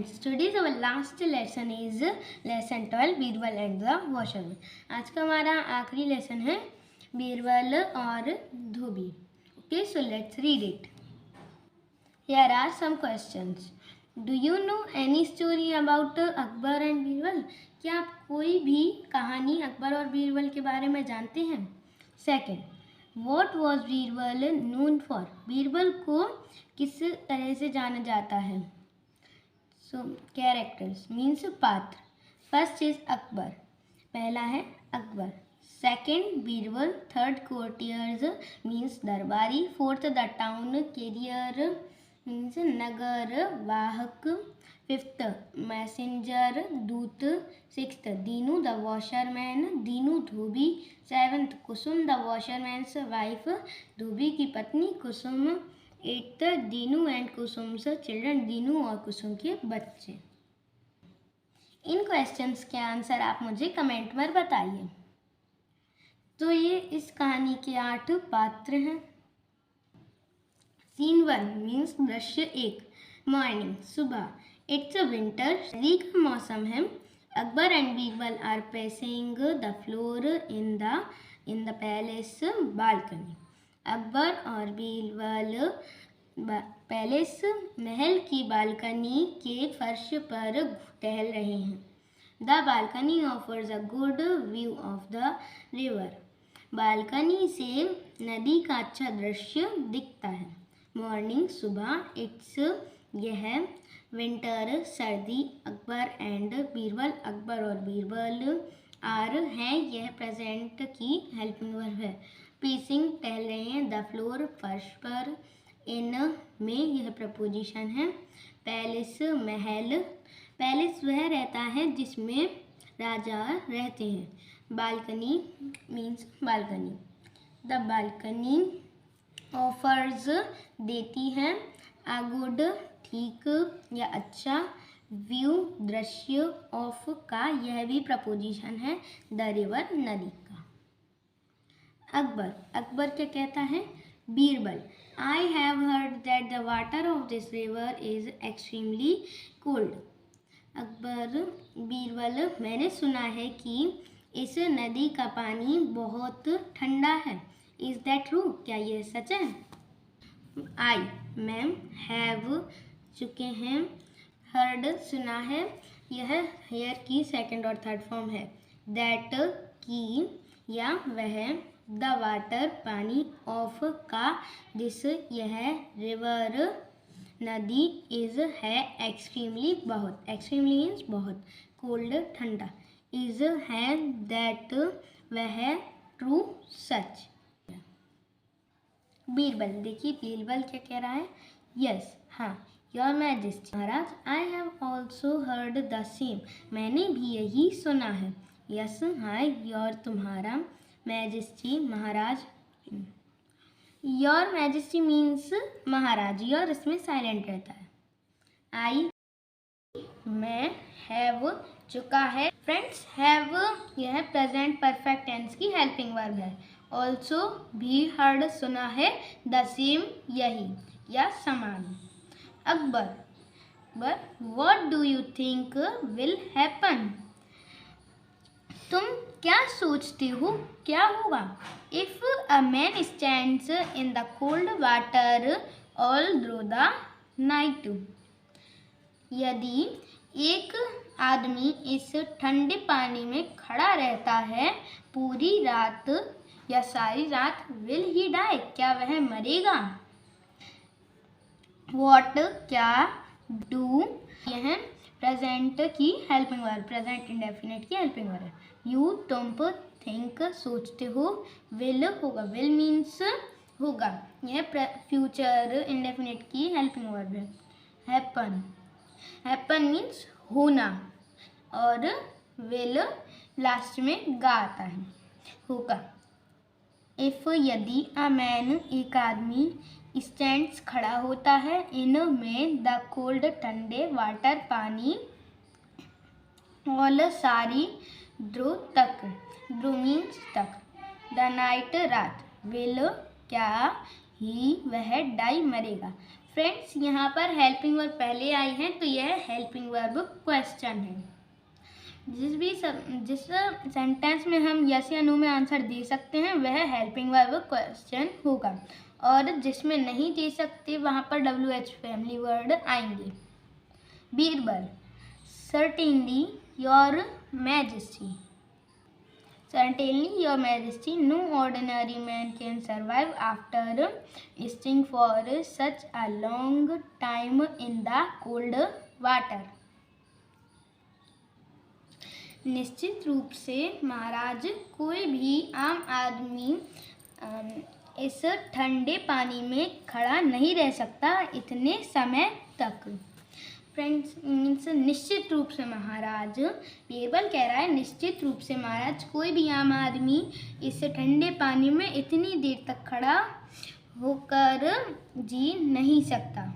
Today's our last lesson is lesson 12 Birbal and the washerman. आज का हमारा आखिरी लेसन है बीरबल और धोबी। Okay, so let's read it. Here are some questions. Do you know any story about Akbar and Birbal? क्या आप कोई भी कहानी अकबर और बीरबल के बारे में जानते हैं? Second, What was Birbal known for? Birbal को किस तरह से जाना जाता है? So characters means पात्र। फर्स्ट इज अकबर, पहला है Akbar. Second Birbal, third courtiers means दरबारी। Fourth the town carrier means नगर वाहक। फिफ्थ मैसेंजर दूत। Sixth Dinu the washerman, Dinu धोबी। Seventh Kusum the washerman's wife, धोबी की पत्नी Kusum. Eighth Dinu and Kusum's children, Dinu और कुसुम के बच्चे। इन क्वेश्चंस के आंसर आप मुझे कमेंट में बताइए। तो ये इस कहानी के 8 पात्र हैं। सीन 1 मीन्स दृश्य 1, मॉर्निंग सुबह। इट्स अ विंटर, सर्दी का मौसम है। Akbar and Birbal are pacing the floor in the palace balcony. Akbar और बीरबल पैलेस महल की बालकनी के फर्श पर टहल रहे हैं। The balcony offers a good view of the river. Balcony से नदी का अच्छा दृश्य दिखता है। मॉर्निंग सुबह, इट्स यह। विंटर सर्दी, अकबर एंड बीरबल अकबर और बीरबल आर हैं, यह प्रेजेंट की हेल्पिंग वर्ब है। पेसिंग टहल रहे हैं। द फ्लोर फर्श पर। इन में यह प्रपोजिशन है। पैलेस महल, पैलेस वह रहता है जिसमें राजा रहते हैं। Balcony means balcony. The balcony offers देती है। अ गुड ठीक या अच्छा। व्यू दृश्य। ऑफ का यह भी प्रपोजिशन है। द रिवर नदी का। अकबर क्या कहता है? Birbal, I have heard that the water of this river is extremely cold. Akbar, Birbal, मैंने सुना है कि इस नदी का पानी बहुत ठंडा है। Is that true? क्या यह सच है? आई, मैम, हैव चुके हैं। हर्ड सुना है। यह हेयर की सेकंड और थर्ड फॉर्म है। दैट की या वह। द वाटर पानी। ऑफ का दिस यह। रिवर नदी। इज है एक्सट्रीमली बहुत। एक्सट्रीमली मीन्स बहुत। कोल्ड ठंडा। इज है दैट वह। ट्रू सच। बीरबल, देखिए बीरबल क्या कह रहा है? यस हाँ। Your majesty Maharaj, I have also heard the same, मैंने भी यही सुना है। यस हाँ। योर तुम्हारा। Majesty Maharaj. Your majesty means Maharaj. Your इसमें साइलेंट रहता है। आई मैं। हैव चुका है। फ्रेंड्स, हैव यह प्रेजेंट परफेक्ट टेंस की हेल्पिंग वर्ब है। ऑल्सो भी हर्ड सुना है। द सेम यही या समान। Akbar, what do you think will happen? तुम क्या सोचते हो क्या होगा? If a man stands in the cold water all through the night. यदि एक आदमी इस ठंडे पानी में खड़ा रहता है पूरी रात या सारी रात, विल ही डाई, क्या वह मरेगा? वॉट क्या। डू यह प्रेजेंट की हेल्पिंग वर्ब, प्रेजेंट इंडेफिनिट की हेल्पिंग वर्ब है। यू तुम थिंक सोचते हो। विल होगा। विल मीन्स होगा। यह फ्यूचर इंडेफिनिट की हेल्पिंग वर्ब है। हैपन, हैपन मीन्स होना और विल लास्ट में गा आता है। होगा। इफ यदि अ मैन एक आदमी स्टैंड्स खड़ा होता है। इन में द कोल्ड ठंडे वाटर पानी। ऑल सारी। ड्रू तक। ड्रू मीन्स तक। द नाइट रात। विल क्या ही वह डाई मरेगा। फ्रेंड्स यहाँ पर हेल्पिंग वर्ब पहले आई है तो यह हेल्पिंग वर्ब क्वेश्चन है। जिस सेंटेंस में हम यस या नो में आंसर दे सकते हैं वह हेल्पिंग वर्ब क्वेश्चन होगा, और जिसमें नहीं दे सकते वहाँ पर WH फैमिली वर्ड आएंगे। Birbal, certainly your majesty. Certainly, your majesty, no ordinary man can survive after staying for such a long time in the cold water. निश्चित रूप से महाराज, कोई भी आम आदमी इस ठंडे पानी में खड़ा नहीं रह सकता इतने समय तक। फ्रेंड्स मीन्स निश्चित रूप से महाराज, बीरबल कह रहा है निश्चित रूप से महाराज कोई भी आम आदमी इस ठंडे पानी में इतनी देर तक खड़ा होकर जी नहीं सकता।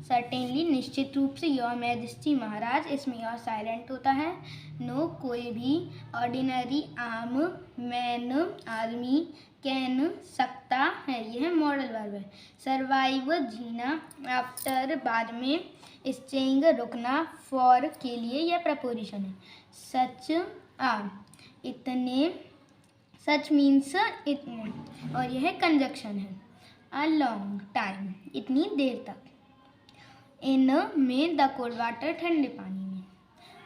सर्टेनली निश्चित रूप से, योर मैजेस्टी महाराज, इसमें योर साइलेंट होता है। नो कोई भी, ऑर्डिनरी आम, मैन आदमी, कैन सकता है, यह मॉडल वर्ब है। सर्वाइव जीना, आफ्टर बाद में, स्टेइंग रुकना, फॉर के लिए यह प्रपोजिशन है। सच आ इतने, सच मीन्स इतने, और यह कंजक्शन है। अ लॉन्ग टाइम इतनी देर तक। इन में द कोल्ड वाटर ठंडे पानी में।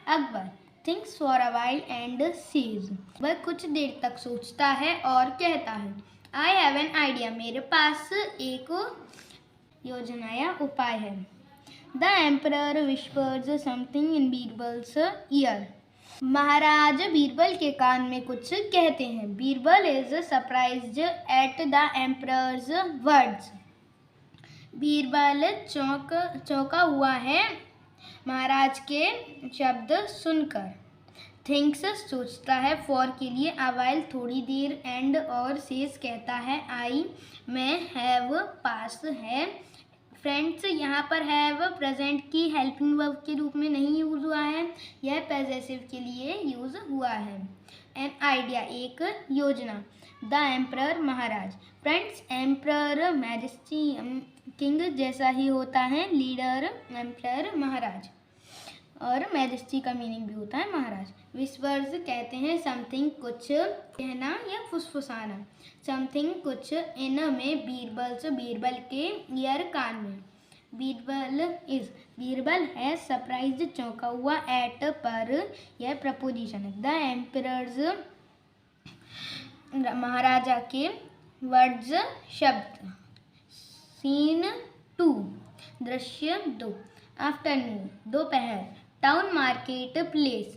Akbar thinks for a while and sees, वह कुछ देर तक सोचता है और कहता है आई हैव एन आइडिया, मेरे पास एक योजना या उपाय है। The emperor whispers something in Birbal's ear, महाराज बीरबल के कान में कुछ कहते हैं। Birbal is surprised at the emperor's words, Birbal चौंका हुआ है महाराज के शब्द सुनकर। थिंक्स सोचता है, फॉर के लिए, अ वाइल थोड़ी देर, एंड और सेज कहता है आई मैं, हैव पास है। फ्रेंड्स यहाँ पर हैव प्रेजेंट की हेल्पिंग वर्ब के रूप में नहीं यूज हुआ है, यह पॉसेसिव के लिए यूज हुआ है। एन आइडिया एक योजना। The emperor Maharaj. Friends emperor majesty king जैसा ही होता है, लीडर एम्परर महाराज, और मैजेस्टी का मीनिंग भी होता है महाराज। विस्पर्स कहते हैं समथिंग कुछ कहना या फुसफुसाना। समथिंग कुछ, इन में बीरबल्स बीरबल के, ईयर कान में। बीरबल इज बीरबल है सरप्राइज चौंका हुआ, एट पर यह प्रपोजिशन है। द एम्परर्स महाराजा के, वर्ड्स शब्द। सीन 2 दृश्य 2। आफ्टरनून दोपहर। टाउन मार्केट प्लेस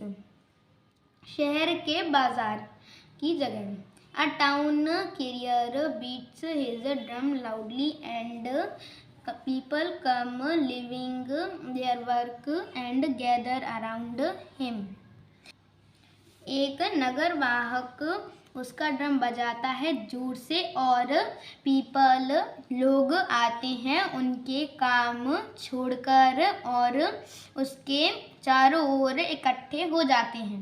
शहर के बाजार की जगह। A town crier beats his drum loudly and people come leaving their work and gather around him. एक नगर वाहक उसका ड्रम बजाता है जोर से, और पीपल लोग आते हैं उनके काम छोड़कर और उसके चारों ओर इकट्ठे हो जाते हैं।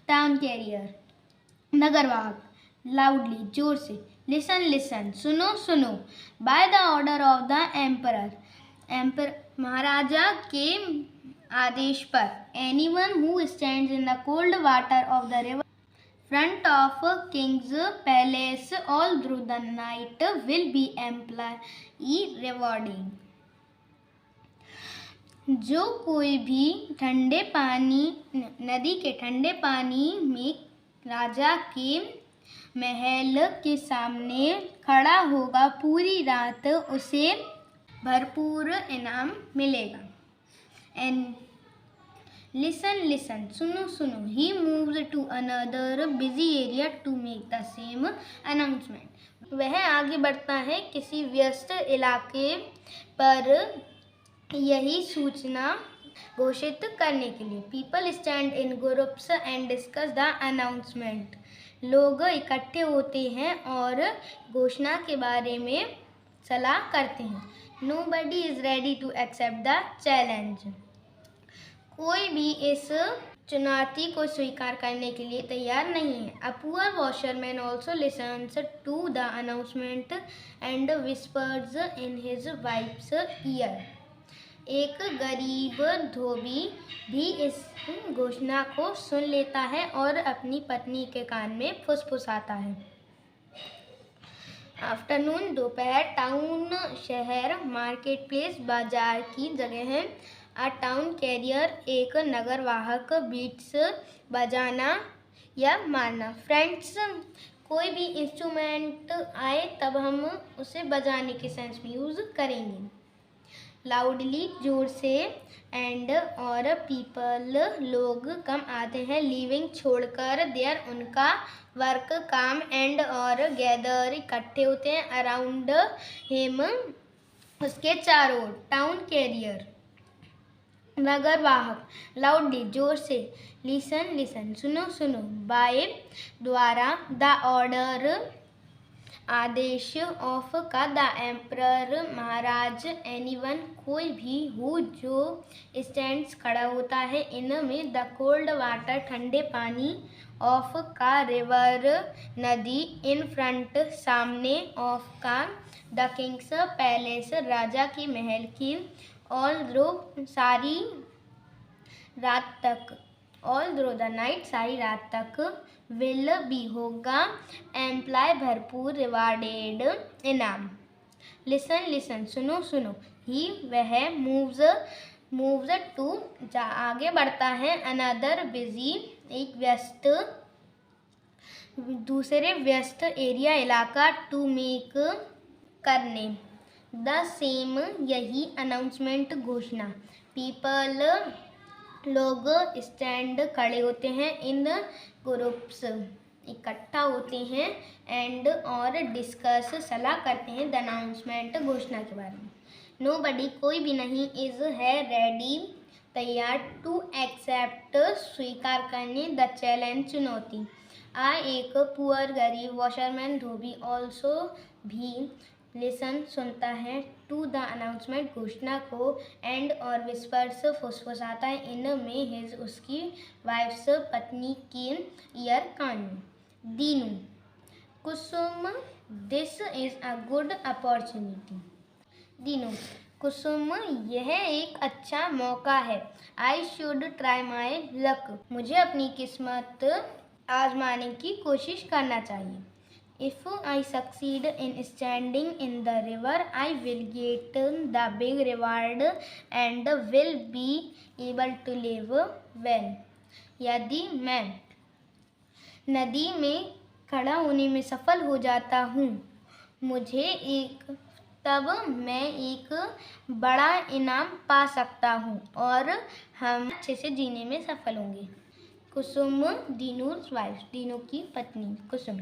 टाउन कैरियर नगर वाहक, लाउडली जोर से, लिसन लिसन सुनो सुनो, by the order of the emperor महाराजा के आदेश पर। Anyone who stands in the cold water of the river front of king's palace all through the night will be employee rewarding. जो कोई भी ठंडे पानी नदी के ठंडे पानी में राजा के महल के सामने खड़ा होगा, पूरी रात उसे भरपूर इनाम मिलेगा। एंड लिसन लिसन सुनो सुनो, he moves to another busy area to make the same announcement. वह आगे बढ़ता है किसी व्यस्त इलाके पर यही सूचना घोषित करने के लिए। People stand in groups and discuss the announcement. लोग इकट्ठे होते हैं और घोषणा के बारे में सलाह करते हैं। Nobody is ready to accept the challenge. कोई भी इस चुनौती को स्वीकार करने के लिए तैयार नहीं है। A poor washerman also listens to the announcement and whispers in his wife's ear. एक गरीब धोबी भी इस घोषणा को सुन लेता है और अपनी पत्नी के कान में फुसफुसाता है। आफ्टरनून दोपहर, टाउन शहर, मार्केट प्लेस बाजार की जगह है। अ टाउन कैरियर एक नगरवाहक, बीट्स बजाना या मारना। फ्रेंड्स, कोई भी इंस्ट्रूमेंट आए तब हम उसे बजाने के सेंस में यूज करेंगे। लाउडली जोर से, एंड और पीपल लोग कम आते हैं। लिविंग छोड़कर, देयर उनका वर्क काम, एंड और गैदर इकट्ठे होते हैं। अराउंड हिम उसके चारों ओर। टाउन कैरियर नगरवाहक। लाउडली जोर से, लिसन लिसन सुनो सुनो। बाय द्वारा, द ऑर्डर आदेश, ऑफ का, द एम्परर महाराज, एनीवन कोई भी, हु जो स्टैंड्स खड़ा होता है, इन में, द कोल्ड वाटर ठंडे पानी, ऑफ का, रिवर नदी, इन फ्रंट सामने, ऑफ का, द किंग्स पैलेस राजा की महल की, ऑल थ्रू सारी रात तक, ऑल थ्रू द नाइट सारी रात तक, विल भी होगा, एम्प्लॉय भरपूर, रिवार्डेड इनाम। लिसन लिसन सुनो सुनो। ही वह, मूव्स टू आगे बढ़ता है, अनदर बिजी एक व्यस्त, दूसरे व्यस्त, एरिया इलाका, टू मेक करने, द सेम यही, अनाउंसमेंट घोषणा, पीपल लोग, स्टैंड खड़े होते हैं, इन ग्रुप्स इकट्ठा होते हैं, एंड और डिस्कस सलाह करते हैं, द अनाउंसमेंट घोषणा के बारे में। नोबडी कोई भी नहीं, इज है रेडी तैयार, टू एक्सेप्ट स्वीकार करने, द चैलेंज चुनौती। आ एक पुअर गरीब, वॉशरमैन धोबी, ऑल्सो भी, लिसन सुनता है, टू द अनाउंसमेंट घोषणा को, एंड और विस्पर्स फुसफुसाता है, इन में हिज उसकी, वाइफ्स पत्नी की, ईयर कान में। Dinu Kusum, this is a good opportunity. Dinu Kusum, यह एक अच्छा मौका है। I should try my luck, मुझे अपनी किस्मत आजमाने की कोशिश करना चाहिए। If I succeed in standing in the river, I will get the big reward and will be able to live well. यदि मैं नदी में खड़ा होने में सफल हो जाता हूँ, तब मैं एक बड़ा इनाम पा सकता हूँ और हम अच्छे से जीने में सफल होंगे। कुसुम, दीनू's वाइफ, दीनू की पत्नी कुसुम।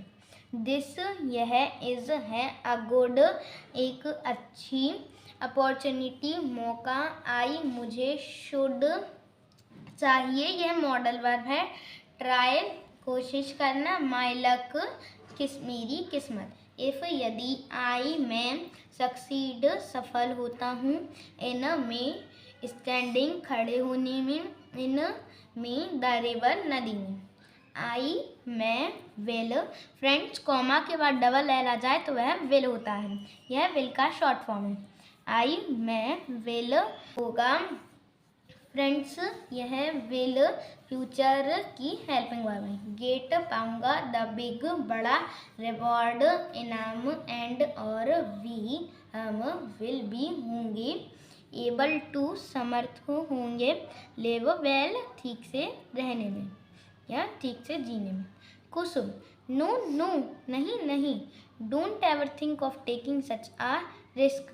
दिस यह, इज है, अ गुड एक अच्छी, अपॉर्चुनिटी मौका, आई मुझे, शुड चाहिए, यह मॉडल वर्ब है। ट्राई कोशिश करना, माई लक मेरी किस्मत। इफ यदि, आई मैं, सक्सीड सफल होता हूँ, इन में स्टैंडिंग खड़े होने में, इन में द रिवर नदी में। आई मैं, विल, फ्रेंड्स कॉमा के बाद डबल एल आ जाए तो वह विल होता है, यह विल का शॉर्ट फॉर्म है। आई मैं, विल होगा, फ्रेंड्स यह विल फ्यूचर की हेल्पिंग वर्ब है। गेट पाऊंगा, द बिग बड़ा, रिवॉर्ड इनाम, एंड और वी हम, विल भी होंगे, एबल टू समर्थ होंगे, लिव वेल ठीक से रहने में या ठीक से जीने में। कुसुम, नो नो नहीं नहीं, don't ever think of taking such a risk,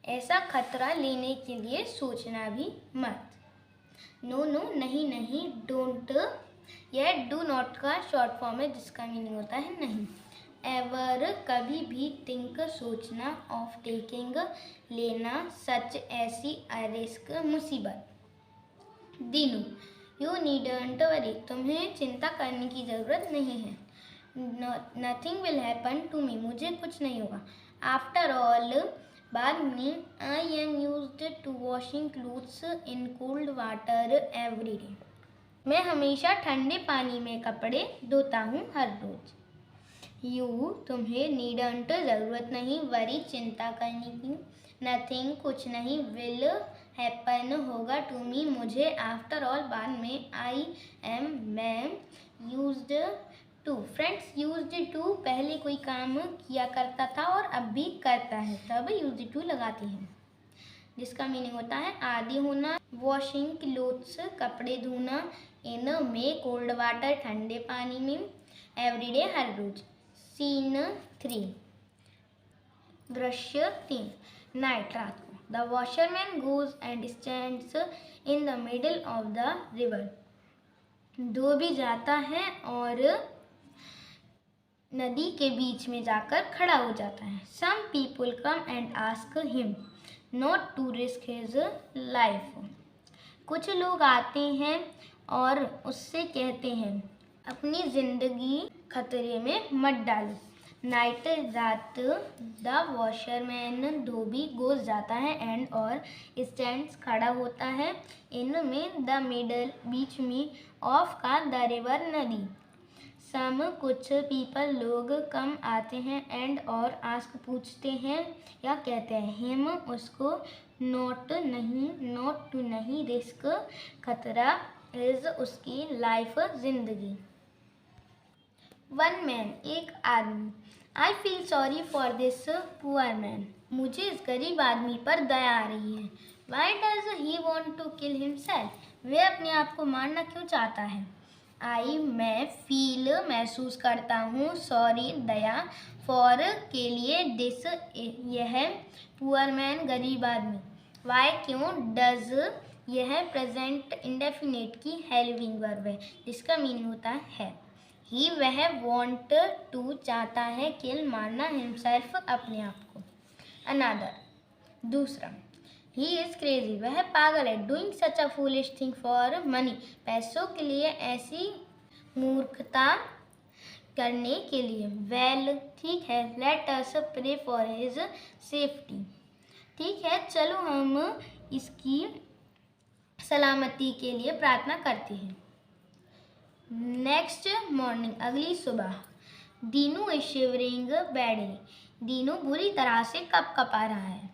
ऐसा खतरा लेने के लिए सोचना भी मत। नो नो नहीं नहीं, डोंट यह डू नॉट का शॉर्ट फॉर्म है जिसका मीनिंग होता है नहीं। एवर कभी भी, थिंक सोचना, ऑफ टेकिंग लेना, सच ऐसी, अ रिस्क मुसीबत। दीनू, यू नीडंट वरी, तुम्हें चिंता करने की ज़रूरत नहीं है। Nothing will happen to me, मुझे कुछ नहीं होगा। आफ्टर ऑल बाद में, I am used to washing clothes in cold water every day, मैं हमेशा ठंडे पानी में कपड़े धोता हूँ हर रोज। यू तुम्हें नीडंट ज़रूरत नहीं, वरी चिंता करने की। नथिंग कुछ नहीं, विल हैपन होगा टू मी मुझे, आफ्टर ऑल बाद में, आई एम मैं, used to. Friends, used to पहले कोई काम किया करता था और अब भी करता है, तब यूज्ड टू लगाते हैं, जिसका मीनिंग होता है आदि होना। वॉशिंग क्लोथ्स कपड़े धोना, इन में कोल्ड वाटर ठंडे पानी में, एवरीडे हर रोज। सीन 3 दृश्य 3 नाइट रात को। The washerman goes and stands in the middle of the river. धोबी जाता है और नदी के बीच में जाकर खड़ा हो जाता है। Some people come and ask him not to risk his life. कुछ लोग आते हैं और उससे कहते हैं अपनी जिंदगी खतरे में मत डालो। नाइट रात, द वॉशरमैन धोबी गोज जाता है एंड और स्टैंड्स खड़ा होता है, इन में द मिडल बीच में, ऑफ का द रिवर नदी। सम कुछ पीपल लोग कम आते हैं एंड और आस्क पूछते हैं या कहते हैं हिम उसको नॉट टू नहीं रिस्क खतरा इज उसकी लाइफ जिंदगी। वन मैन एक आदमी। I feel sorry for this poor man. मुझे इस गरीब आदमी पर दया आ रही है। Why does he want to kill himself. वह अपने आप को मारना क्यों चाहता है। आई मैं फील महसूस करता हूँ, सॉरी दया, फॉर के लिए, दिस यह, पुअर मैन गरीब आदमी, वाई क्यों, डज यह प्रेजेंट इंडेफिनिट की है लिविंग वर्ब है, जिसका मीनिंग होता है। ही वह, वॉन्ट टू चाहता है, किल मारना, हिमसेल्फ अपने आप को। अनादर दूसरा, ही इज क्रेजी वह पागल है, doing such a foolish thing for money पैसों के लिए ऐसी मूर्खता करने के लिए। वेल ठीक है, let us pray for his safety. ठीक है चलो हम इसकी सलामती के लिए प्रार्थना करते हैं। नेक्स्ट मॉर्निंग अगली सुबह। Dinu is shivering badly. Dinu बुरी तरह से कपकपा रहा है।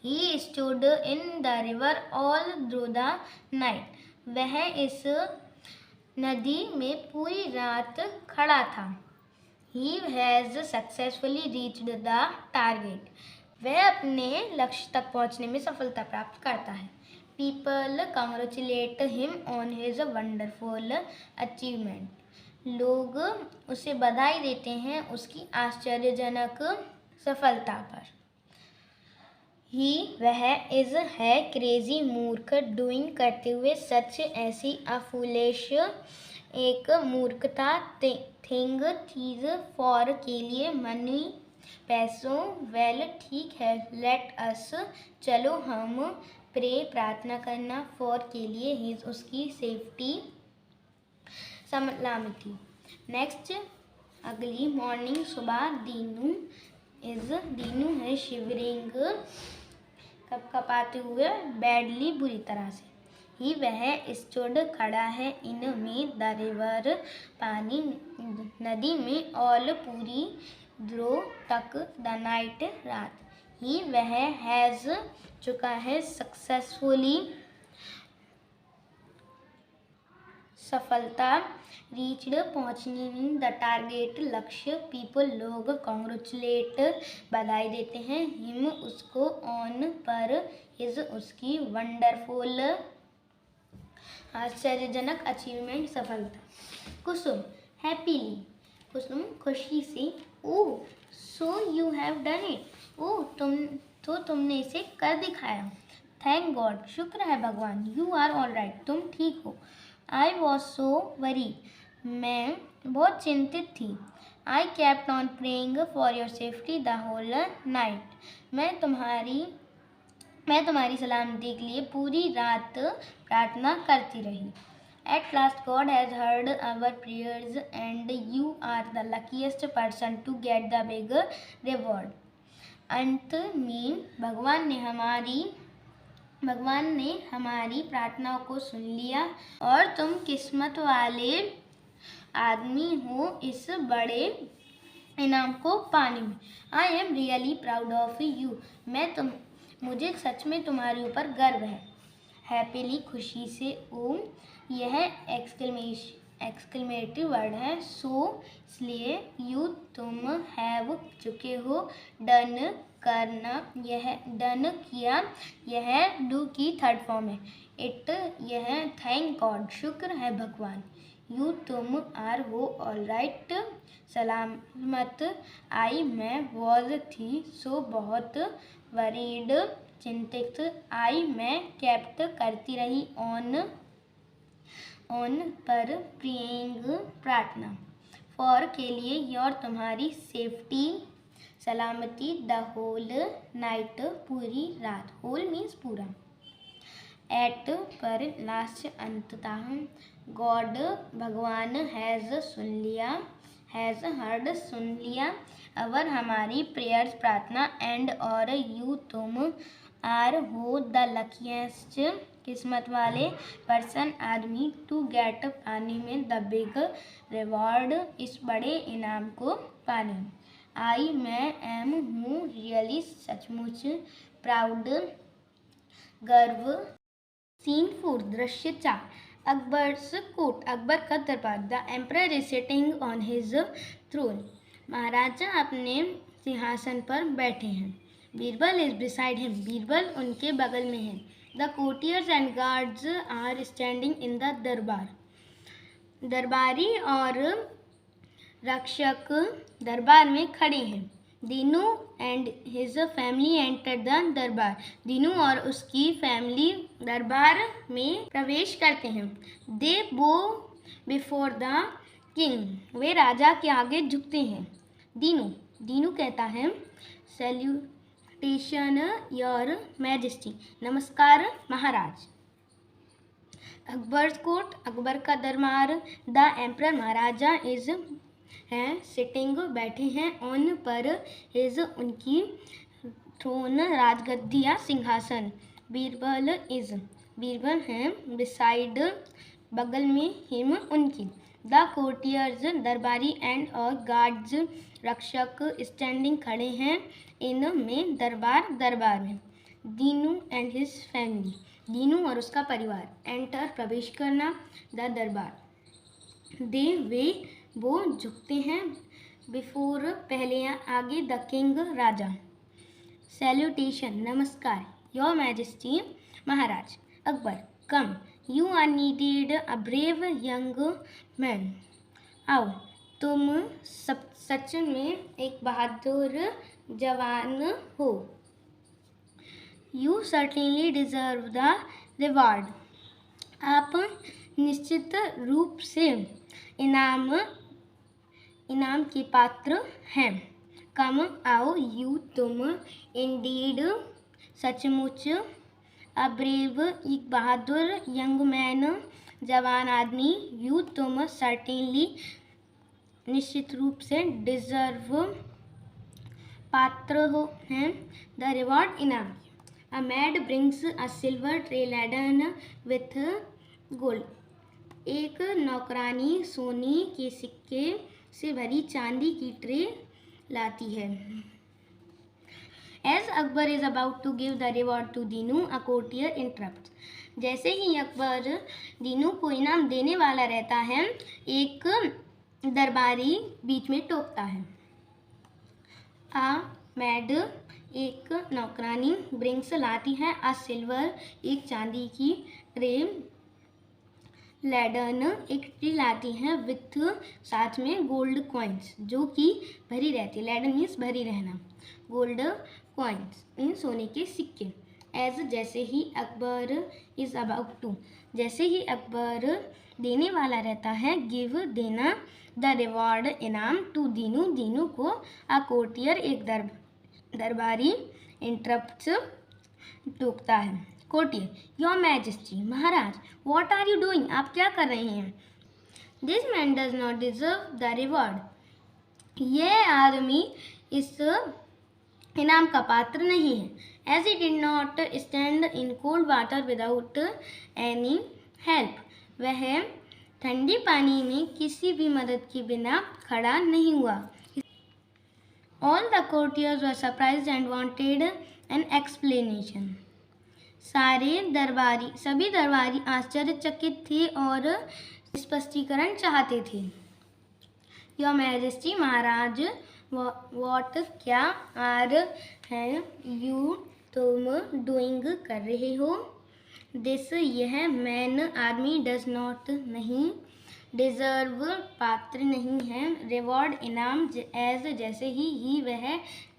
He stood in the river all through the night. वह इस नदी में पूरी रात खड़ा था। He has successfully reached the target. वह अपने लक्ष्य तक पहुंचने में सफलता प्राप्त करता है। People congratulate him on his wonderful achievement. लोग उसे बधाई देते हैं उसकी आश्चर्यजनक सफलता पर। ही वह, इज है, क्रेजी मूर्ख, डूइंग करते हुए, सच ऐसी, अ फूलिश एक मूर्खता, थिंग चीज, फॉर के लिए, मनी पैसों, वेल ठीक है, लेट अस चलो हम, प्रे प्रार्थना करना, फॉर के लिए, हिज उसकी, सेफ्टी सलामती। नेक्स्ट अगली मॉर्निंग सुबह। दीनू है शिवरिंग कपकपाते हुए, बैडली बुरी तरह से। ही वह स्टूड खड़ा है, इन में द रिवर पानी, नदी में, ऑल पूरी, द्रो तक, द नाइट रात। ही वह हैज़ चुका है, सक्सेसफुली सफलता, रीच्ड पहुंचने में, द टारगेट लक्ष्य, पीपल लोग, कॉन्ग्रेचुलेट बधाई देते हैं, हिम उसको, ऑन पर, हिज उसकी, वंडरफुल आश्चर्यजनक, अचीवमेंट सफलता। कुसुम हैप्पीली। कुसुम खुशी से, oh so you have done it. Oh तुमने इसे कर दिखाया। थैंक गॉड शुक्र है भगवान। यू आर ऑल राइट तुम ठीक हो। आई वॉज सो वरी मैं बहुत चिंतित थी। I kept on praying for your safety the whole night. मैं तुम्हारी सलामती के लिए पूरी रात प्रार्थना करती रही। At last God has heard our prayers and you are the luckiest person to get the big reward. अंत में भगवान ने हमारी भगवान ने हमारी प्रार्थनाओं को सुन लिया और तुम किस्मत वाले आदमी हो इस बड़े इनाम को पाने में। I am really proud of you. मुझे सच में तुम्हारे ऊपर गर्व है। हैप्पीली खुशी से। ओम यह एक्सक्लेमेटरी वर्ड है। सो इसलिए। यू तुम। हैव चुके हो। डन करना। यह डन किया। यह डू की थर्ड फॉर्म है। इट यह थैंक गॉड शुक्र है भगवान। यू तुम। आर हो। ऑल राइट सलामत। आई मैं वॉज थी। सो बहुत वरीड चिंतित। आई मैं केप्ट करती रही। ऑन पर प्रेइंग प्रार्थना। फॉर के लिए। योर तुम्हारी। सेफ्टी सलामती। द होल नाइट पूरी रात। होल मीन्स पूरा। एट पर लास्ट अंततः। गॉड भगवान। हैज़ सुन लिया। हैज़ हर्ड सुन लिया। अवर हमारी। प्रेयर्स प्रार्थना। एंड और यू तुम। आर हो द लकीएस्ट किस्मत वाले पर्सन आदमी टू गेट पाने में द बिग रिवॉर्ड इस बड़े इनाम को पाने में। आई मैं एम हूँ रियली सचमुच प्राउड गर्व। सीन 4 दृश्य 4 अकबर्स कोर्ट अकबर का दरबार। The emperor is sitting on his throne महाराजा अपने सिंहासन पर बैठे हैं। Birbal is beside him Birbal उनके बगल में है। The courtiers and guards are standing in the darbar दरबारी और रक्षक दरबार में खड़े हैं। Dinu and his family enter the darbar Dinu और उसकी फैमिली दरबार में प्रवेश करते हैं। दे बो बिफोर द किंग वे राजा के आगे झुकते हैं। दीनू कहता है सैल्यूटेशन योर मैजेस्टी नमस्कार महाराज। अकबर्स कोर्ट अकबर का दरबार। द एम्परर महाराजा इज हैं सिटिंग बैठे हैं। ऑन पर इज उनकी थ्रोन राजगद्दी या सिंहासन। बीरबल हैं बिसाइड बगल में हिम उनकी। द कोर्टियर्स दरबारी एंड और गार्ड्स रक्षक स्टैंडिंग खड़े हैं इन में दरबार में। Dinu and his family Dinu और उसका परिवार। एंटर प्रवेश करना। द दरबार दे वे वो झुकते हैं। बिफोर पहले आगे। द किंग राजा। सैल्यूटेशन नमस्कार। योर मैजेस्टी महाराज। Akbar come you are indeed a brave young man आओ तुम सच में एक बहादुर जवान हो। You certainly deserve the reward आप निश्चित रूप से इनाम के पात्र हैं। कम आओ यू तुम इंडीड सचमुच अ ब्रेव एक बहादुर यंग मैन जवान आदमी। यू तुम सर्टेनली निश्चित रूप से डिजर्व पात्र हो हैं द रिवॉर्ड इनाम। A mad brings a silver tray laden with gold एक नौकरानी सोने के सिक्के से भरी चांदी की ट्रे लाती है। As Akbar is about to give the reward to Dinu, a courtier interrupts. जैसे ही अकबर दीनू को इनाम देने वाला रहता है एक दरबारी बीच में टोकता है। आ मैड एक नौकरानी ब्रिंग्स लाती है अ सिल्वर एक चांदी की ट्रे लैडन एक ट्री लाती है विथ साथ में गोल्ड कॉइन्स जो कि भरी रहती है। लैडन मीन्स भरी रहना। गोल्ड कॉइन्स इन सोने के सिक्के। एज जैसे ही अकबर इज अबाउट टू जैसे ही अकबर देने वाला रहता है गिव देना द रिवॉर्ड इनाम टू दीनू को अ कोर्टियर एक दरबारी इंटरप्ट्स टोकता है। कोर्टियर योर मैजेस्टी महाराज व्हाट आर यू डूइंग आप क्या कर रहे हैं। This man does not deserve the reward यह आदमी इस इनाम का पात्र नहीं है। as he did not stand in cold water without any help. वह ठंडे पानी में किसी भी मदद के बिना खड़ा नहीं हुआ. All the courtiers were surprised and wanted an explanation. सभी दरबारी आश्चर्यचकित थे और स्पष्टीकरण चाहते थे. Your Majesty, महाराज, what क्या are you तुम doing कर रहे हो? This यह man आर्मी does not नहीं, डिजर्व पात्र नहीं है, रिवॉर्ड इनाम एज जैसे ही वह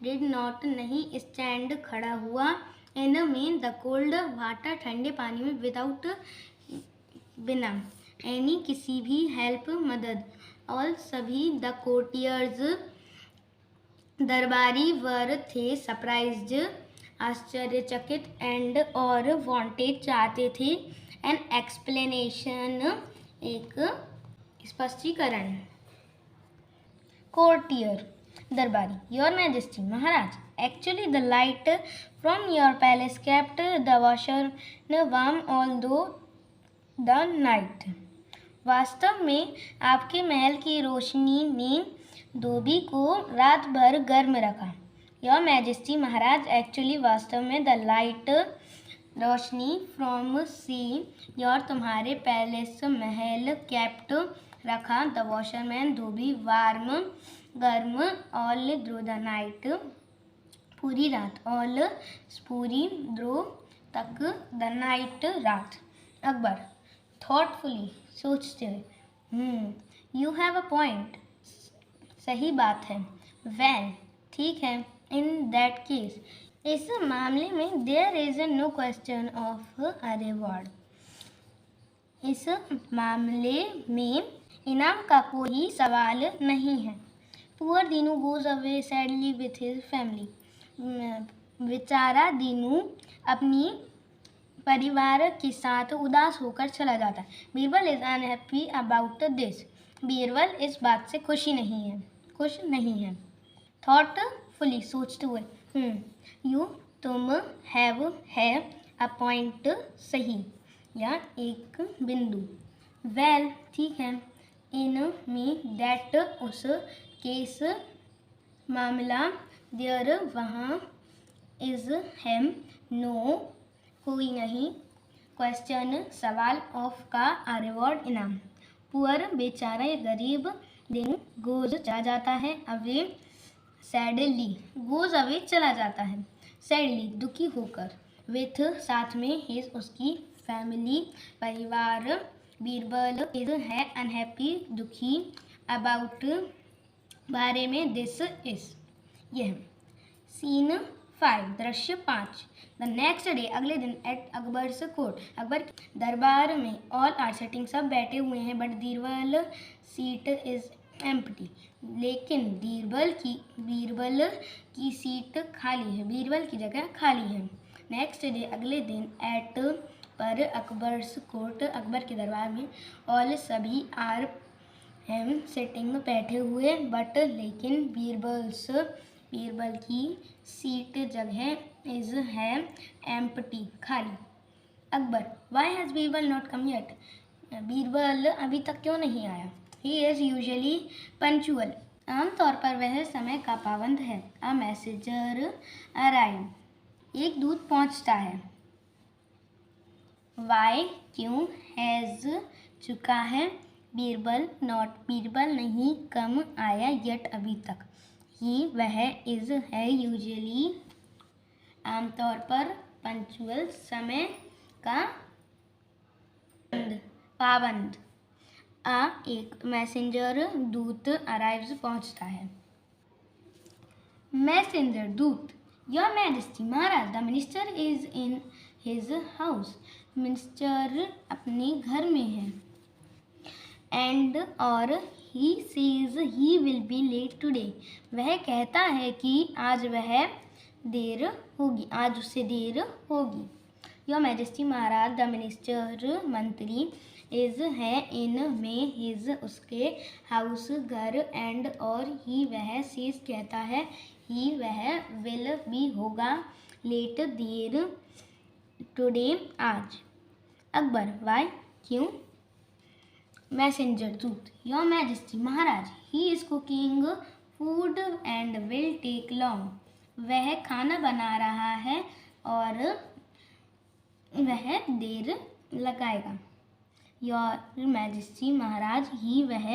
डिड नॉट नहीं स्टैंड खड़ा हुआ, इन में द कोल्ड वाटर ठंडे पानी में, विदाउट बिना, एनी किसी भी हेल्प मदद, ऑल सभी, द कोर्टियर्स दरबारी वर थे, सरप्राइज्ड आश्चर्यचकित, एंड और वांटेड चाहते थे, एन एक्सप्लेनेशन एक स्पष्टीकरण. कोर्टियर दरबारी. Your majesty, Maharaj, actually the light from your palace kept the washer warm all दो द नाइट. वास्तव में आपके महल की रोशनी ने धोबी को रात भर गर्म रखा. योर मैजेस्टी, महाराज, एक्चुअली वास्तव में the light Roshni from see your तुम्हारे पैलेस महल केप्ट रखा द वॉशरमैन धोबी वार्म गर्म ऑल थ्रू द नाइट पूरी रात ऑल पूरी द्रो तक द नाइट रात. अकबर थॉटफुली सोचते हुए. You have a point. सही बात है. वेल ठीक है. इन दैट केस इस मामले में there is no question of a reward. इस मामले में इनाम का कोई सवाल नहीं है. Poor Dinu goes away sadly with his family. बेचारा दीनू अपनी परिवार के साथ उदास होकर चला जाता है. Birbal is unhappy about this. Birbal इस बात से खुश नहीं है. थॉटफुली सोचते हुए. यू तुम हैव है अ पॉइंट सही या एक बिंदु. वेल ठीक है. इन में दैट उस केस मामला देयर वहाँ इज हैम नो कोई नहीं क्वेश्चन सवाल ऑफ का आ रिवॉर्ड इनाम. पुअर बेचारा गरीब दिन गोज चला जाता है. अवे सैडली गोज अवे चला जाता है. सैडली दुखी होकर. विथ साथ में हिज उसकी फैमिली परिवार. बीरबल इज है अनहैप्पी दुखी. अबाउट बारे में. दिस इज यह. सीन 5 दृश्य 5. द नेक्स्ट डे अगले दिन एट अकबर्स कोर्ट अकबर दरबार में. ऑल आर सिटिंग सब बैठे हुए हैं. But Birbal seat is empty. लेकिन बीरबल की सीट खाली है. बीरबल की जगह खाली है. नेक्स्ट डे अगले दिन एट पर अकबर्स कोर्ट अकबर के दरबार में. ऑल सभी आर एम सिटिंग बैठे हुए. बट लेकिन बीरबल की सीट जगह इज है एम्प्टी खाली. Akbar why has Birbal not come yet. Birbal अभी तक क्यों नहीं आया. He is usually punctual. आमतौर पर वह समय का पाबंद है. A messenger arrive. एक दूत पहुंचता है. वाई क्यों. हैज़ चुका है. बीरबल नॉट बीरबल नहीं कम आया येट अभी तक. ही वह इज है यूजुअली आमतौर पर. पंचुअल समय का पाबंद. आ एक मैसेंजर दूत अराइव्स पहुंचता है. मैसेंजर दूत. योर मैजेस्टी महाराज the minister is in his house. Minister अपने घर में है. एंड और he says he will be late today. वह कहता है कि आज उससे देर होगी. योर मैजेस्टी महाराज द मिनिस्टर मंत्री इज है इन में हिज उसके हाउस घर. एंड और ही वह सेज कहता है ही वह विल भी होगा लेट देर टुडे आज। अकबर वाई क्यों? मैसेंजर दूत योर मैजेस्टी महाराज he is cooking food and will take long. वह खाना बना रहा है और वह देर लगाएगा। योर मैजेस्टी महाराज ही वह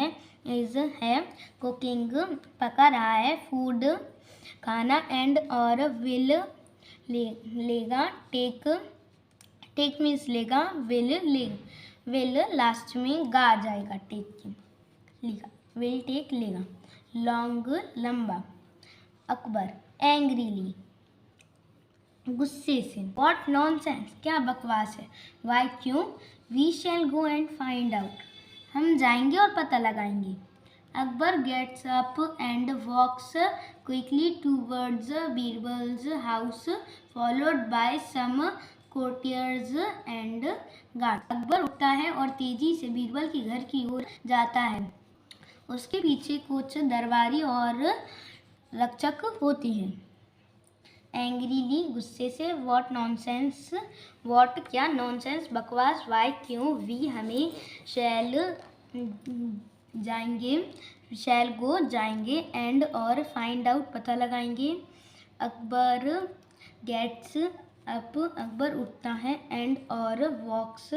इज है कुकिंग पका रहा है फूड खाना एंड और विल लेगा टेक मीन्स लेगा विल लास्ट में गा आ जाएगा टेक के लेगा विल टेक लेगा लॉन्ग लंबा। अकबर एंग्रीली गुस्से से व्हाट नॉनसेंस क्या बकवास है। वाई क्यों? We shall go and find out हम जाएंगे और पता लगाएंगे। Akbar gets up and walks quickly towards Birbal's house followed by some courtiers and guard. Akbar उठता है और तेजी से बीरबल के घर की ओर जाता है। उसके पीछे कुछ दरबारी और रक्षक होते हैं। एंग्रीली गुस्से से व्हाट नॉनसेंस व्हाट क्या नॉनसेंस बकवास। वाई क्यों? वी हमें शैल गो जाएंगे एंड और फाइंड आउट पता लगाएंगे। अकबर गेट्स अप अकबर उठता है एंड और वॉक्स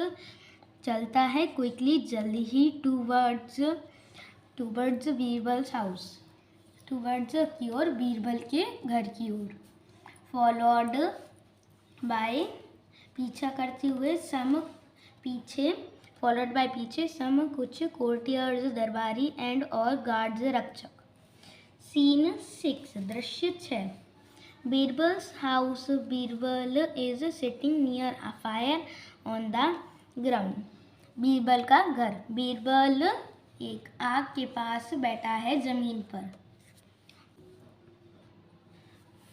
चलता है क्विकली जल्दी ही टूवर्ड्स बीरबल्स हाउस टूवर्ड्स की ओर बीरबल के घर की ओर। फॉलोड बाय पीछा करते हुए फॉलोड बाय पीछे सम कुछ कोर्टियर्स दरबारी एंड और गार्ड्स रक्षक। सीन 6 दृश्य 6 Birbal's house Birbal is sitting near a fire on the ground. Birbal का घर बीरबल एक आग के पास बैठा है जमीन पर।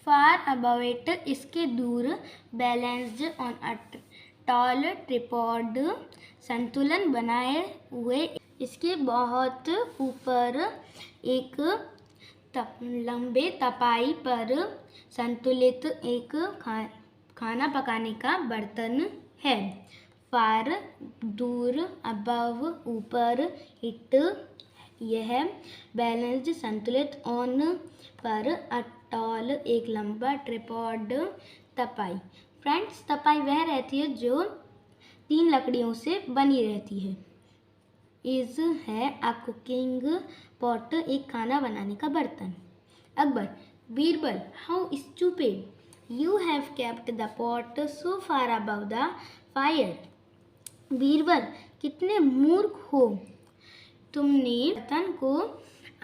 फार अबव इट इसके दूर balanced on a tall tripod संतुलन बनाए हुए इसके बहुत ऊपर एक लंबे तपाई पर संतुलित एक खाना पकाने का बर्तन है। फार दूर अबव ऊपर इट यह बैलेंस्ड संतुलित ऑन पर अटॉल एक लंबा ट्रिपॉड तपाई। फ्रेंड्स तपाई वह रहती है जो 3 लकड़ियों से बनी रहती है। इज है अ कुकिंग पॉट एक खाना बनाने का बर्तन। Akbar Birbal how stupid you have kept the pot so far above the fire. Birbal कितने मूर्ख हो तुमने बर्तन को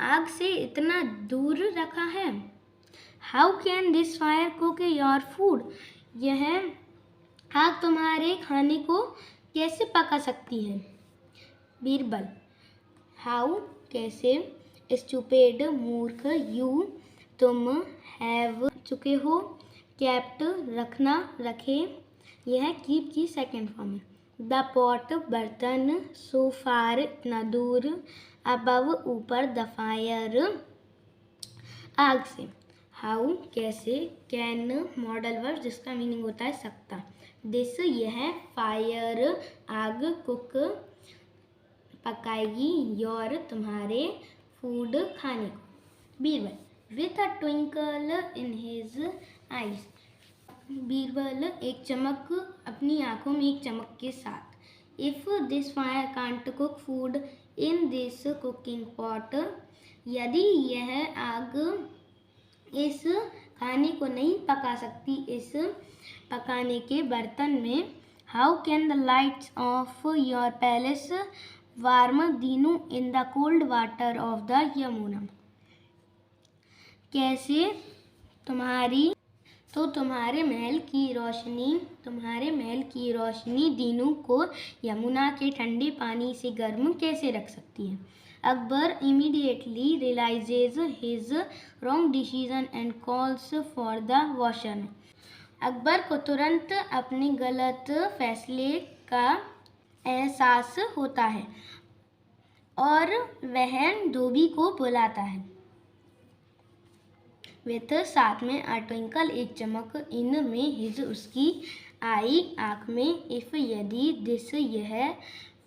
आग से इतना दूर रखा है। How can this fire cook your food यह आग तुम्हारे खाने को कैसे पका सकती है। बीरबल हाउ कैसे स्टूपिड मूर्ख यू तुम हैव चुके हो केप्ट रखना रखे यह कीप की सेकेंड फॉर्म है। द पॉट बर्तन सो फार इतना दूर अबव ऊपर द फायर आग से। हाउ कैसे कैन मॉडल वर्ब जिसका मीनिंग होता है सकता। दिस यह फायर आग कुक पकाएगी योर तुम्हारे फूड खाने को। Birbal with a twinkle in his eyes Birbal एक चमक अपनी आंखों में एक चमक के साथ। If this fire can't cook food in this cooking pot यदि यह आग इस खाने को नहीं पका सकती इस पकाने के बर्तन में। How can the lights off your palace warm Dinu in the cold water of the Yamuna कैसे तुम्हारे महल की रोशनी दीनू को यमुना के ठंडे पानी से गर्म कैसे रख सकती है। Akbar immediately realises his wrong decision and calls for the washer. Akbar को तुरंत अपने गलत फैसले का एहसास होता है और वह धोबी को बुलाता है। विथ साथ में अ ट्विंकल एक चमक, इन में हिज उसकी, आई आँख में, इफ यदि, दिस यह,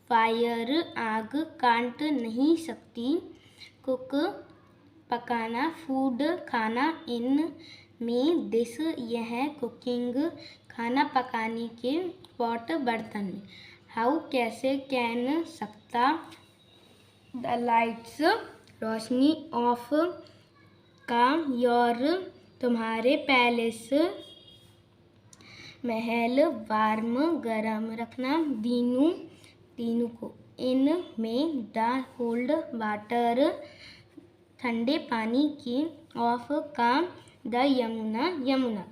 फायर आग, कांट नहीं सकती, कुक पकाना, फूड खाना, इन में, दिस यह, कुकिंग खाना पकाने के, पॉट बर्तन में, हाउ कैसे, कैन सकता, द लाइट्स रोशनी, ऑफ का, योर तुम्हारे, पैलेस महल, वार्म गरम रखना, दीनू दीनू को, इन में, द कोल्ड वाटर ठंडे पानी के, ऑफ का, द यमुना यमुना,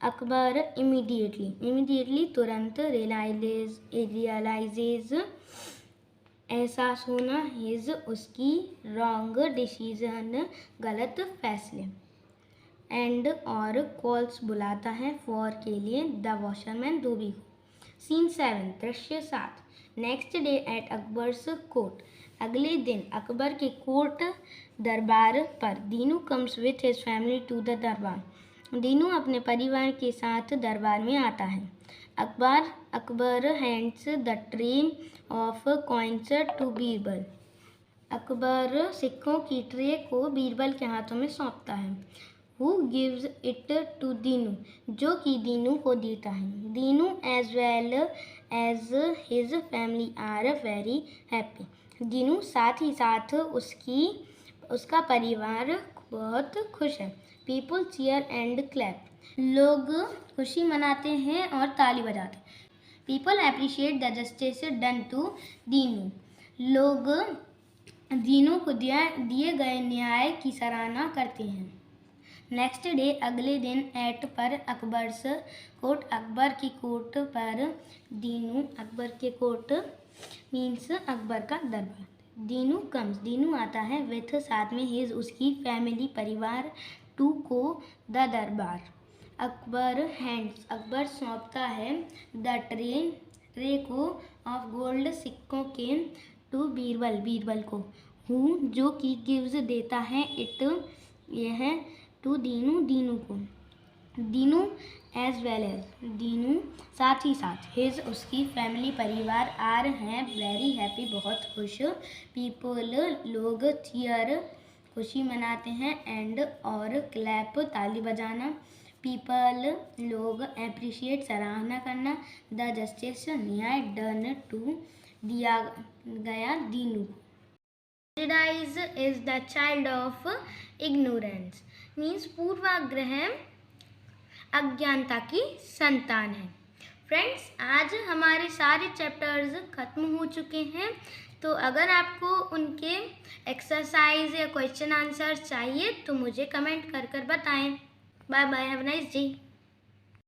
अकबर इमीडिएटली तुरंत, रियलाइजेज एहसास होना, हिज उसकी, रॉन्ग डिसीजन गलत फैसले, एंड और, कॉल्स बुलाता है, फॉर के लिए, द वॉशरमैन धोबी को। सीन 7 दृश्य 7 next day at Akbar's court, अगले दिन अकबर के कोर्ट दरबार पर, Dinu comes with his family to the darbar, Dinu अपने परिवार के साथ दरबार में आता है। Akbar hands the tray of coins to Birbal, Akbar सिक्कों की ट्रे को बीरबल के हाथों में सौंपता है। Who gives it to Dinu, जो कि दीनू को देता है। Dinu as well as his family are very happy, Dinu साथ ही साथ उसका परिवार बहुत खुश है। People cheer and clap, लोग खुशी मनाते हैं और ताली बजाते हैं। People appreciate the justice done to Dinu, लोग दीनू को दिए गए न्याय की सराहना करते हैं। नेक्स्ट डे अगले दिन, एट पर अकबर्स कोर्ट, अकबर की कोर्ट पर, दीनू अकबर के कोर्ट मीन्स अकबर का दरबार, दीनू कम्स दीनू आता है, विथ साथ में, हिज उसकी, फैमिली परिवार, टू को, द दरबार, अकबर हैंड्स अकबर सौंपता है, द ट्रे को, ऑफ गोल्ड सिक्कों के, टू बीरबल को, हु जो कि, गिव्स देता है, इट यह, टू दीनू को, Dinu as well as Dinu साथ ही साथ, हिज उसकी, फैमिली परिवार, आर हैं, वेरी हैप्पी बहुत खुश, पीपल लोग, चीयर खुशी मनाते हैं, एंड और, क्लैप ताली बजाना, पीपल लोग, एप्रिशिएट सराहना करना, द जस्टिस न्याय, डन टू दिया गया दीनू को। Prejudice is the child of ignorance, means पूर्वाग्रह अज्ञानता की संतान है। फ्रेंड्स, आज हमारे सारे चैप्टर्स खत्म हो चुके हैं, तो अगर आपको उनके एक्सरसाइज या क्वेश्चन आंसर चाहिए तो मुझे कमेंट कर बताएं। Bye bye, have a nice day.